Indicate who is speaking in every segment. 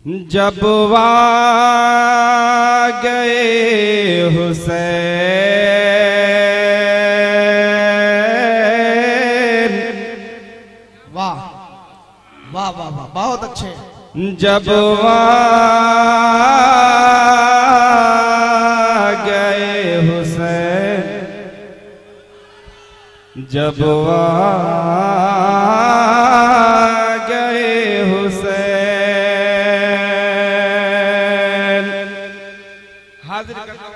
Speaker 1: जब आ गए हुसैन,
Speaker 2: वाह वाह वाह वाह, बहुत अच्छे।
Speaker 1: जब आ गए हुसैन, जब आ गए हुसैन। हाजिर करता हूं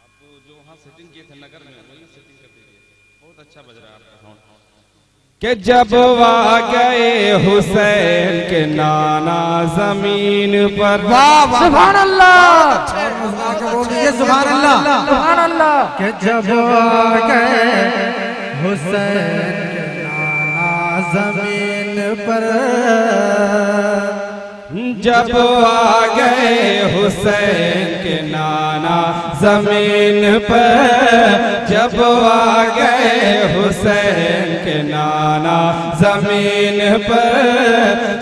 Speaker 1: आपको जो वहां सेटिंग किए थे नगर में, वही सेटिंग कर दीजिए। बहुत अच्छा बज रहा है आपका साउंड। कि जब आ गए हुसैन के नाना जमीन पर,
Speaker 3: सुभान अल्लाह,
Speaker 2: सुभान अल्लाह,
Speaker 3: सुभान अल्लाह।
Speaker 4: कि जब आ गए हुसैन के नाना जमीन पर,
Speaker 1: जब आ गए हुसैन के नाना जमीन पर, जब आ गए हुसैन के नाना जमीन पर,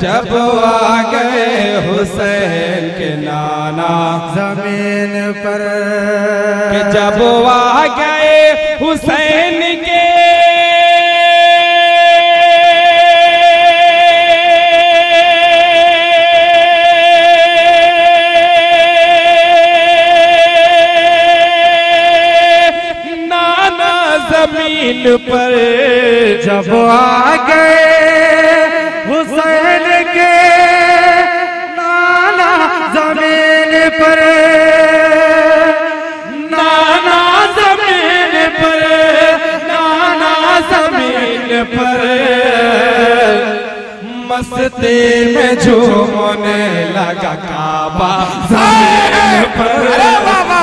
Speaker 1: जब आ गए हुसैन के नाना
Speaker 4: जमीन पर,
Speaker 1: कि जब आ गए हुसैन के जमीन पर,
Speaker 4: जब आ गए हुसैन के नाना जमीन पर,
Speaker 1: नाना जमीन पर, नाना जमीन पर, मस्ती में झूमने लगा काबा जमीन पर,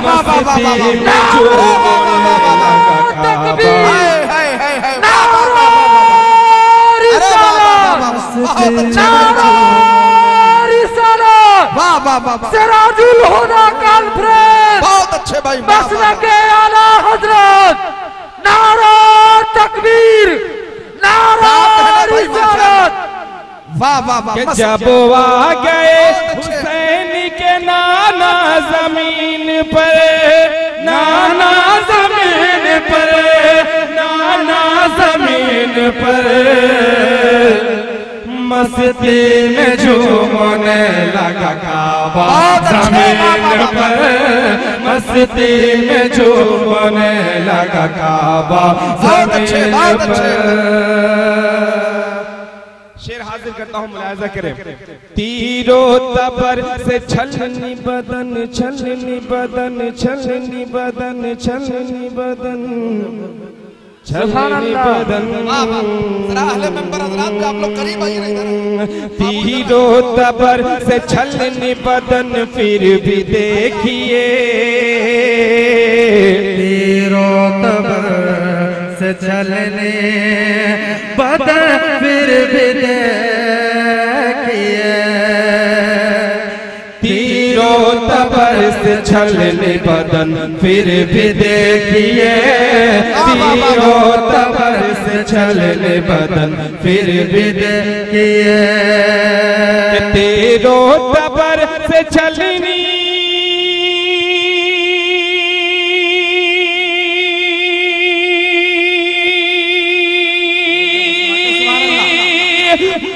Speaker 1: मस्ती में झूमने लगा काबा।
Speaker 3: सिराजुल हुदा कॉन्फ्रेंस,
Speaker 2: बहुत अच्छे भाई।
Speaker 3: मसलक आला हजरत, नारा तकबीर, नारा रिसालत।
Speaker 2: वाह वाह वाह।
Speaker 1: जब आ गए हुसैन के नाना जमीन पर, नाना जमीन पर, नाना जमीन पर, मस्ती में झूमने लगा काबा जमीन पर, मस्ती में झूमने लगा काबा जमीन पर। शेर हाजिर करता हूँ, मुलाहिजा करें। तीरो तबर से छलनी बदन, छलनी बदन, छलनी बदन, छलनी बदन, छलनी बदन।
Speaker 2: अहले मेंबर हज़रात आप लोग करीब आइए इधर।
Speaker 1: तीरो तबर से छलनी बदन फिर भी देखिए,
Speaker 4: तीरो तबर से चलने बदन फिर भी देखिए,
Speaker 1: तीरो तबर से छलनी बदन फिर भी देखिए, तीरो तबर से छलनी बदन फिर भी देखिए, तीरो तबर से छलनी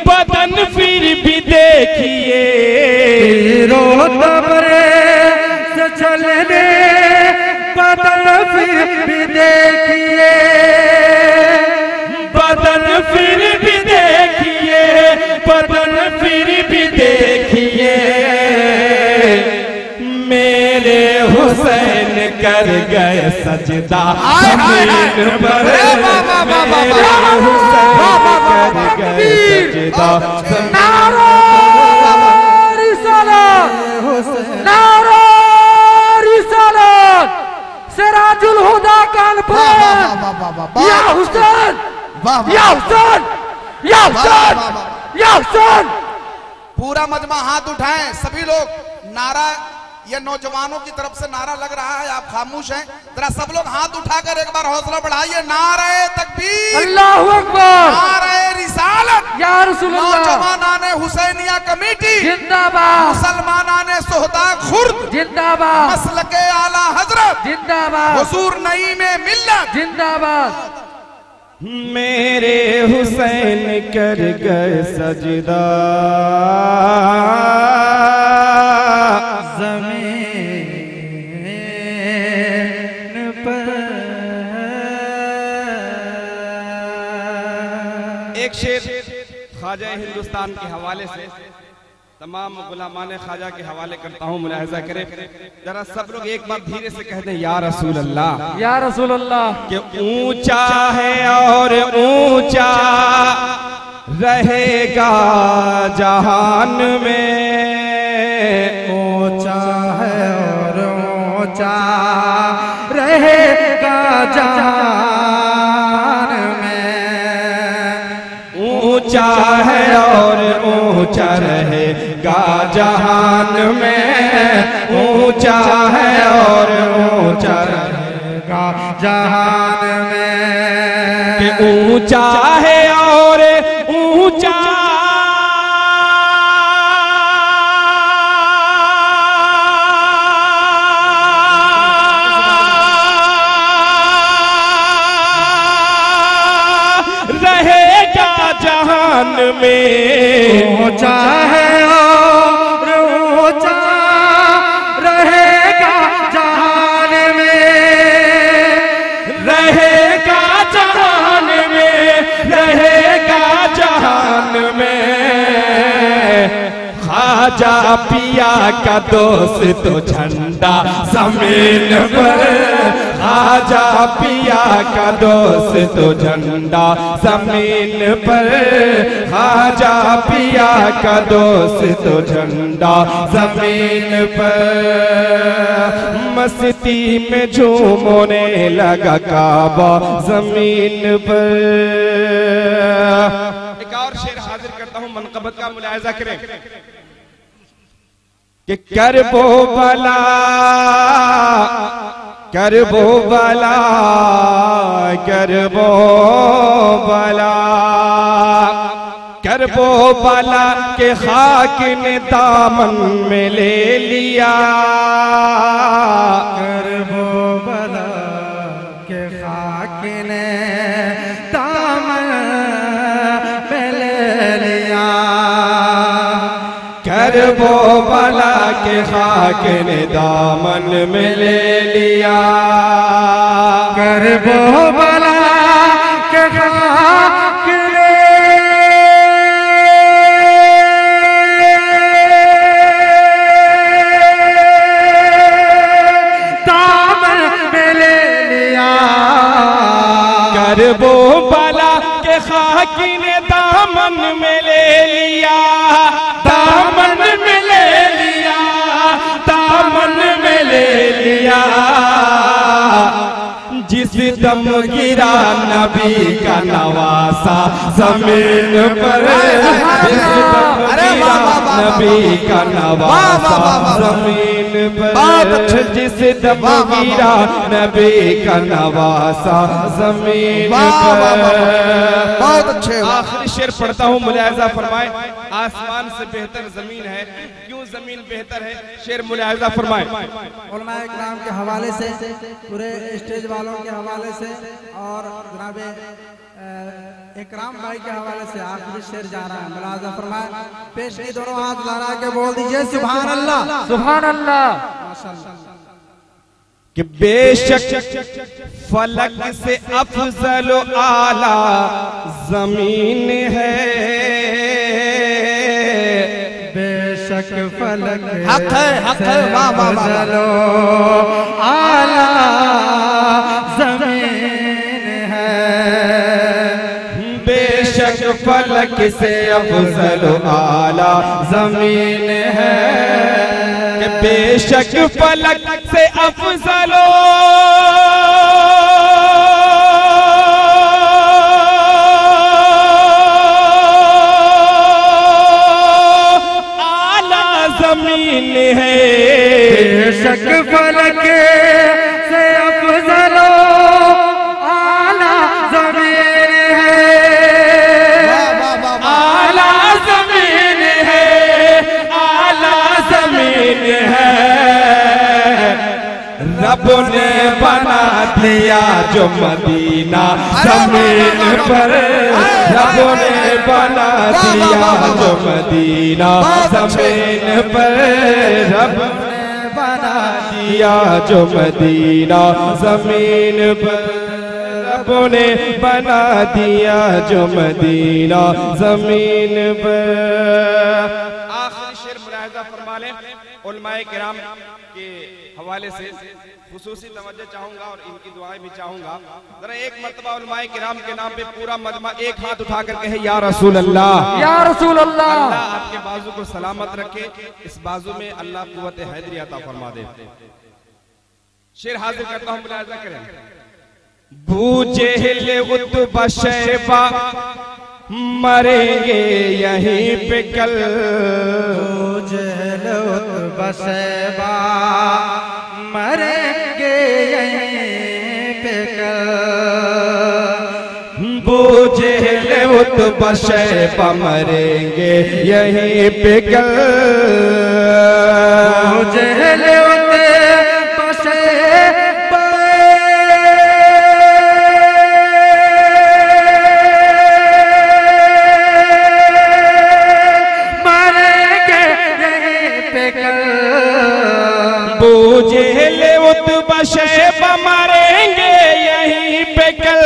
Speaker 1: बदन फिर भी देखिए,
Speaker 4: तीरो तबर से चलने बदन फिर भी देखिए,
Speaker 1: बदन फिर भी देखिए, बदन फिर भी देखिए, मेरे हुसैन कर गए सजदा जमीन पर, मेरे हुसैन कर गए सजदा।
Speaker 3: नारा रिसालत, नारा रिसालत, सिराजुल हुदा कॉन्फ्रेंस। या हुसैन, या हुसैन, या हुसैन, या हुसैन।
Speaker 2: पूरा मजमा हाथ उठाएं सभी लोग। नारा ये नौजवानों की तरफ से नारा लग रहा है, आप खामोश हैं। जरा सब लोग हाथ उठाकर एक बार हौसला बढ़ाइए। नारे तकबीर,
Speaker 3: अल्लाहू अकबर,
Speaker 2: नारे रिसालत,
Speaker 3: या रसूलल्लाह।
Speaker 2: नौजवानाने हुसैनिया कमेटी
Speaker 3: जिंदाबाद।
Speaker 2: मुसलमानाने सोहदा खुर्द
Speaker 3: जिंदाबाद।
Speaker 2: मसलके आला हजरत
Speaker 3: जिंदाबाद।
Speaker 2: हुजूर नईम मिल्लत
Speaker 3: जिंदाबाद।
Speaker 1: मेरे हुसैन कर गए सजदा
Speaker 4: ज़मीन पर।
Speaker 1: एक शेर ख्वाजा हिंदुस्तान के हवाले से तमाम गुलामान ख्वाजा के हवाले करता हूँ, मुलाहिजा करें जरा सब लोग एक बार धीरे से कह दें या रसूल अल्लाह।
Speaker 3: या रसूल अल्लाह।
Speaker 1: कि ऊंचा है और ऊंचा रहेगा जहान में,
Speaker 4: ऊंचा है और ऊंचा रहेगा जहान में।
Speaker 1: ऊंचा है और ऊंचा रहेगा जहान में, ऊंचा है और ऊंचा रहेगा
Speaker 4: जहान में।
Speaker 1: कि ऊंचा है और ऊंचा रहेगा जहान में,
Speaker 4: ऊंचा है और ऊंचा रहेगा जहान में।
Speaker 1: रहेगा जहान में, रहेगा जहान में। ख्वाजा पिया का दोस्त तो झंडा जमीन पर, ख्वाजा पिया का दोस्त तो झंडा जमीन पर, ख्वाजा पिया का दोस्त तो झंडा जमीन पर। मस्ती में झूमने लगा काबा जमीन पर। एक और शेर हाजिर करता हूं, मनकबत का मुलाहिजा करें कि करबो बला, करबो बला, करबो बला, करबो बला के खाक ने दामन में ले लिया,
Speaker 4: करबो बला के खाक ने दामन में ले लिया।
Speaker 1: करबो बला के खाक ने दामन में ले लिया,
Speaker 4: करबो बला के खाक ने दामन में ले लिया।
Speaker 1: करबो बला के खाक ने दामन में ले लिया, दामन में ले लिया, दामन में ले लिया। जिस दम गिरा नबी का नवासा जमीन पर, जिस दम गिरा नबी का नवासा जमीन पर, जिस दम गिरा नबी का नवासा जमीन पर।
Speaker 2: बहुत अच्छे।
Speaker 1: आखिरी शेर पढ़ता हूँ, मुलाहिजा फरमाए। आसमान से बेहतर जमीन है, क्यों जमीन बेहतर है? शेर मुलाहिजा फरमाए।
Speaker 5: उलमाए इकराम के हवाले से, पूरे स्टेज वालों के हवाले से और जनाब इकराम भाई के हवाले से आखिरी शेर जा रहा है। मुलाहिजा फरमाए। पेश की दोनों हाथ लहरा के बोल दीजिए सुभान अल्लाह।
Speaker 3: सुभान अल्लाह।
Speaker 5: माशाअल्लाह।
Speaker 1: कि बेशक फलक से अफजल आला जमीन है,
Speaker 4: बेशक फलक
Speaker 2: हक है, हक है। वाह वाह वाह।
Speaker 4: चलो आला जमीन है।
Speaker 1: बेशक फलक से अफजल आला जमीन है, कि बेशक फलक से अफजल आला जमीन है।
Speaker 4: बेशक फलक से अफजल आला जमीन है।
Speaker 2: वाह वाह वाह वाह।
Speaker 1: आला रब ने बना दिया जो मदीना जमीन पर, रब ने बना दिया जो मदीना जमीन पर, रब ने बना दिया जो मदीना जमीन पर, रब ने बना दिया जो मदीना जमीन पर। आखिरी शेर मुलाहिजा फरमा लें, उलमाए किराम के हवाले से खुसूसी तवज्जो चाहूंगा और इनकी दुआएं भी चाहूंगा। जरा एक मर्तबा उलमाए किराम के नाम पे पूरा मजमा एक हाथ उठा कर कहे या रसूल अल्लाह,
Speaker 3: या रसूल अल्लाह।
Speaker 1: अल्लाह आपके बाजू को सलामत रखे, इस बाजू में अल्लाह कुव्वत हैदरी अता फरमा दे। शेर हाजिर करता हूं, मुलाहिजा करें। बूजेहल उतबा शैबा मरेंगे यहीं पे कल,
Speaker 4: बूजेहल उतबा शैबा मरेंगे यहीं पे कल,
Speaker 1: बूजेहल उतबा शैबा मरेंगे यहीं पे कल,
Speaker 4: बूजेहल उतबा शैबा मरेंगे यहीं पे कल,
Speaker 1: बूजेहल उतबा शैबा मरेंगे यहीं पे कल,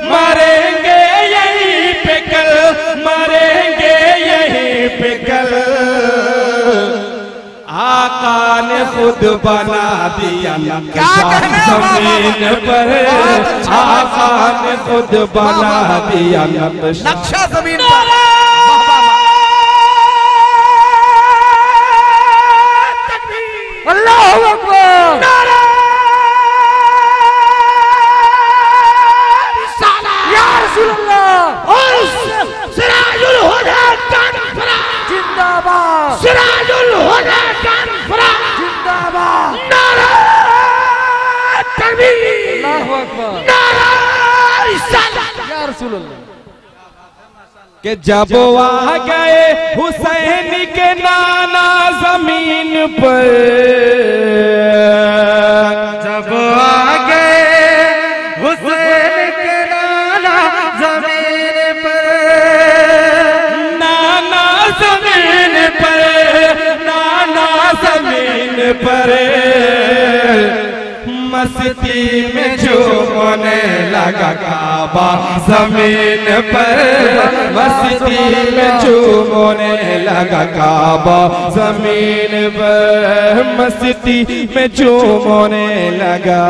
Speaker 1: मरेंगे यहीं पे कल, मरेंगे यहीं पे कल। आका ने खुद बना दिया नक्शा जमीन पर, आका ने खुद बना दिया
Speaker 2: नक्शा जमीन पर।
Speaker 3: अल्लाहु अकबर। या रसूल अल्लाह।
Speaker 6: सिराजुल हुदा कॉन्फ्रेंस
Speaker 3: जिंदाबाद,
Speaker 6: सिराजुल हुदा कॉन्फ्रेंस
Speaker 3: जिंदाबाद।
Speaker 6: नारा तकबीर,
Speaker 3: अल्लाहु अकबर।
Speaker 6: नारा रिसालत।
Speaker 3: या रसूल अल्लाह।
Speaker 1: कि जब आ गए हुसैन के नाना जमीन पर,
Speaker 4: जब आ गए हुसैन के नाना जमीन पर,
Speaker 1: नाना जमीन पर, नाना जमीन पर, मस्ती में झूमने लगा काबा जमीन पर, मस्ती में झूमने लगा काबा जमीन पर, मस्ती में झूमने लगा।